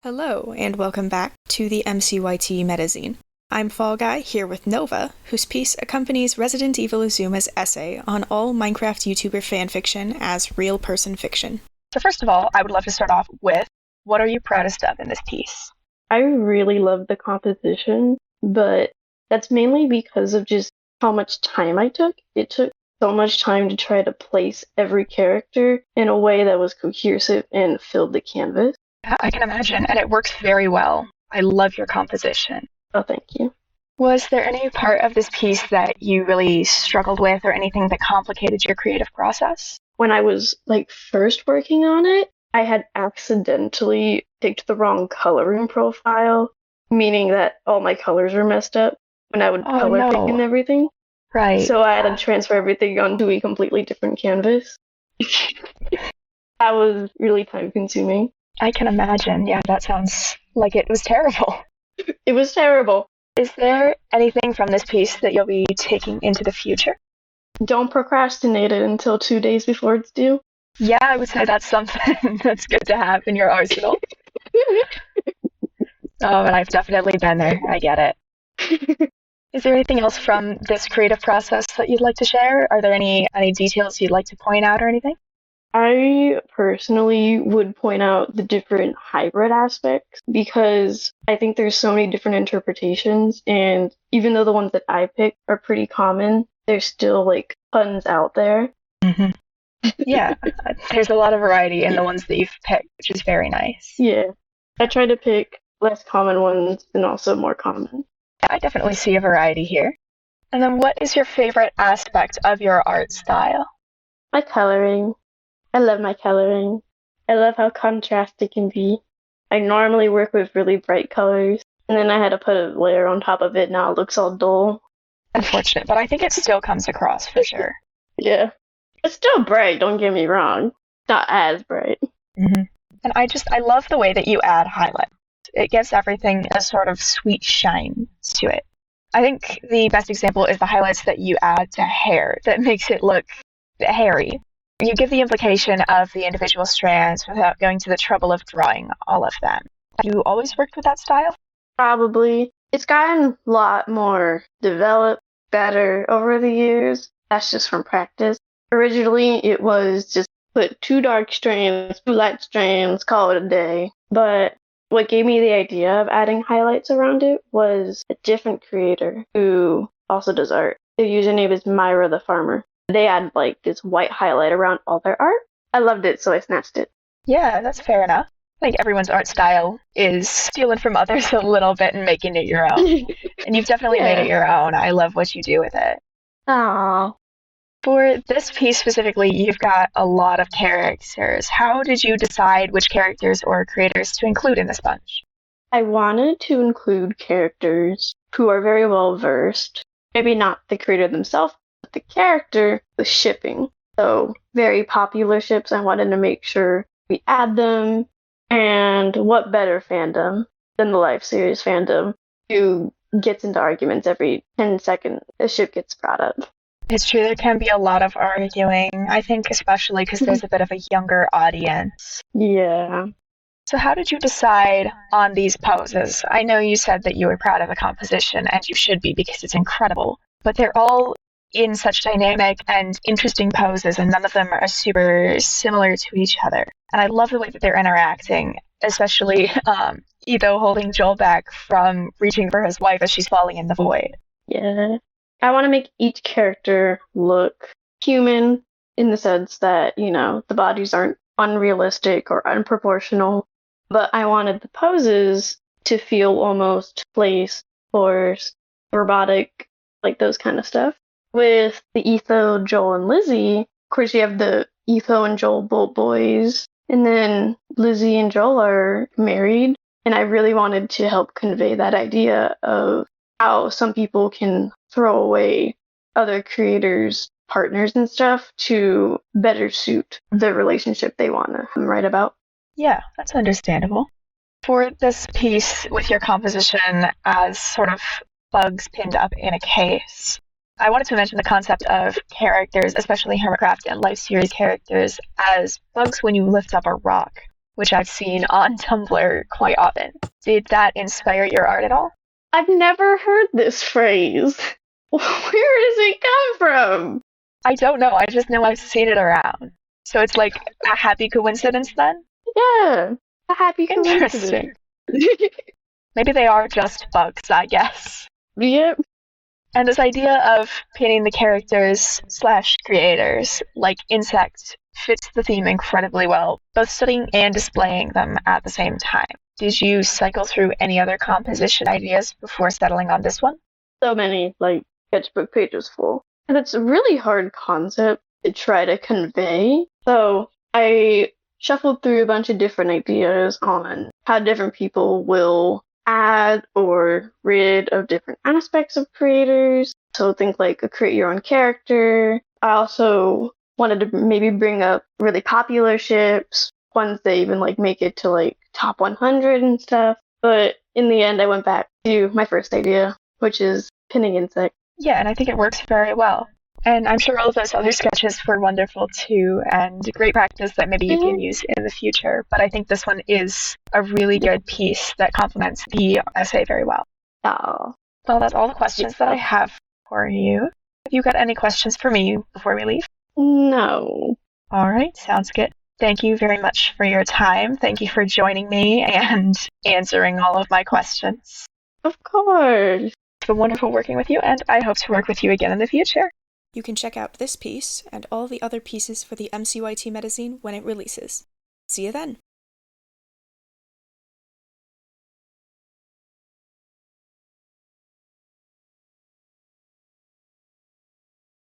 Hello, and welcome back to the MCYT Metazine. I'm Fallguy, here with Nova, whose piece accompanies ResidentEvilXisuma's essay on all Minecraft YouTuber fanfiction as real person fiction. So first of all, I would love to start off with, what are you proudest of in this piece? I really love the composition, but that's mainly because of just how much time I took. It took so much time to try to place every character in a way that was cohesive and filled the canvas. I can imagine, and it works very well. I love your composition. Oh, thank you. Was there any part of this piece that you really struggled with or anything that complicated your creative process? When I was first working on it, I had accidentally picked the wrong coloring profile, meaning that all my colors were messed up when I would color pick and everything. Right. So I had to transfer everything onto a completely different canvas. That was really time consuming. I can imagine. Yeah, that sounds like it was terrible. It was terrible. Is there anything from this piece that you'll be taking into the future? Don't procrastinate it until 2 days before it's due. Yeah, I would say that's something that's good to have in your arsenal. Oh, and I've definitely been there. I get it. Is there anything else from this creative process that you'd like to share? Are there any details you'd like to point out or anything? I personally would point out the different hybrid aspects because I think there's so many different interpretations, and even though the ones that I picked are pretty common, there's still tons out there. Mm-hmm. Yeah, there's a lot of variety in the ones that you've picked, which is very nice. Yeah, I try to pick less common ones and also more common. I definitely see a variety here. And then what is your favorite aspect of your art style? My coloring. I love my coloring. I love how contrasty it can be. I normally work with really bright colors, and then I had to put a layer on top of it, now it looks all dull. Unfortunate, but I think it still comes across for sure. Yeah. It's still bright, don't get me wrong. Not as bright. Mm-hmm. And I love the way that you add highlights. It gives everything a sort of sweet shine to it. I think the best example is the highlights that you add to hair that makes it look hairy. You give the implication of the individual strands without going to the trouble of drawing all of them. Have you always worked with that style? Probably. It's gotten a lot more developed, better over the years. That's just from practice. Originally, it was just put 2 dark strands, 2 light strands, call it a day. But what gave me the idea of adding highlights around it was a different creator who also does art. Their username is Myra the Farmer. They add this white highlight around all their art. I loved it, so I snatched it. Yeah, that's fair enough. I think everyone's art style is stealing from others a little bit and making it your own. And you've definitely made it your own. I love what you do with it. Aww. For this piece specifically, you've got a lot of characters. How did you decide which characters or creators to include in this bunch? I wanted to include characters who are very well versed. Maybe not the creator themselves, but the character was shipping. So very popular ships, I wanted to make sure we add them. And what better fandom than the live series fandom who gets into arguments every 10 seconds a ship gets brought up. It's true, there can be a lot of arguing, I think especially because there's a bit of a younger audience. Yeah. So how did you decide on these poses? I know you said that you were proud of the composition, and you should be because it's incredible, but they're all in such dynamic and interesting poses, and none of them are super similar to each other. And I love the way that they're interacting, especially Edo holding Joel back from reaching for his wife as she's falling in the void. Yeah. I want to make each character look human in the sense that, the bodies aren't unrealistic or unproportional, but I wanted the poses to feel almost placed, forced, robotic, those kind of stuff. With the Etho, Joel, and Lizzie, of course you have the Etho and Joel boat boys, and then Lizzie and Joel are married, and I really wanted to help convey that idea of how some people can throw away other creators' partners and stuff to better suit the relationship they want to write about. Yeah, that's understandable. For this piece with your composition as sort of bugs pinned up in a case, I wanted to mention the concept of characters, especially Hermitcraft and Life series characters, as bugs when you lift up a rock. which I've seen on Tumblr quite often. Did that inspire your art at all? I've never heard this phrase. Where does it come from? I don't know. I just know I've seen it around. So it's like a happy coincidence then? Yeah, a happy coincidence. Interesting. Maybe they are just bugs, I guess. Yep. And this idea of painting the characters / creators like insects fits the theme incredibly well, both studying and displaying them at the same time. Did you cycle through any other composition ideas before settling on this one? So many, like, sketchbook pages full. And it's a really hard concept to try to convey. So I shuffled through a bunch of different ideas on how different people will add or rid of different aspects of creators. So think like a create your own character. I also wanted to maybe bring up really popular ships, ones that even like make it to like top 100 and stuff. But in the end, I went back to my first idea, which is pinning insects. Yeah, and I think it works very well. And I'm sure all of those other sketches were wonderful too, and great practice that maybe you can use in the future. But I think this one is a really good piece that complements the essay very well. Oh. Well, that's all the questions that I have for you. Have you got any questions for me before we leave? No. All right, sounds good. Thank you very much for your time. Thank you for joining me and answering all of my questions. Of course. It's been wonderful working with you, and I hope to work with you again in the future. You can check out this piece and all the other pieces for the MCYT Metazine when it releases. See you then!